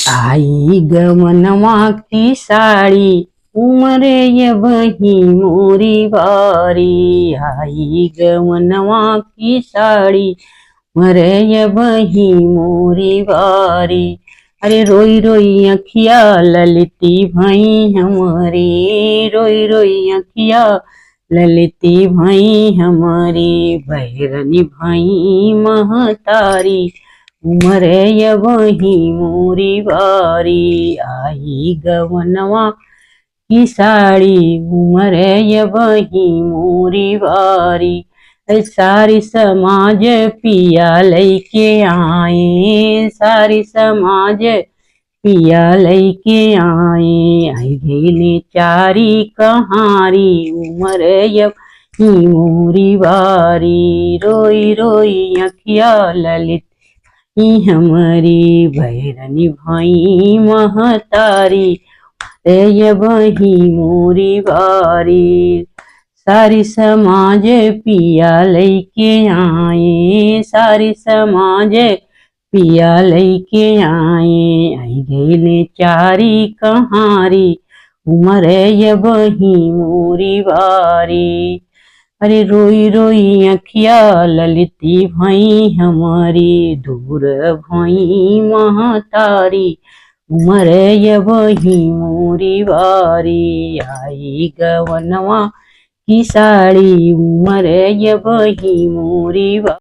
आई गवनवा की साड़ी उमरे ये वही मोरी बारी। आई गवनवा की साड़ी मरे ये वही मोरी बारी। अरे रोई रोई अखिया ललिती भई हमारी, रोई रोई अखिया ललिती भई हमारी। बहरनी भई महतारी उमरे ये वही मोरी बारी। आई गवनवा की साड़ी उमरे ये वही मोरी बारी। सारी समाज पिया लैके आए, सारी समाज पिया लैके आए। आई गेले चारी कहारी उमरे ये वही मोरी बारी। रोई रोई अखिया ललित हमारी। भैरनी भाई महतारी ये वही मोरी बारी। सारी समाज पिया लैके आए, सारी समाज पिया लैके आए। आई गेले चारी कहारी उमरे ये वही मोरी बारी। अरे रोई रोई अखिया ललिती भई हमारी। दूर भई महतारी उमरे ये वही मोरी बारी। आई गवनवा की साड़ी उमरे ये वही मोरी बारी।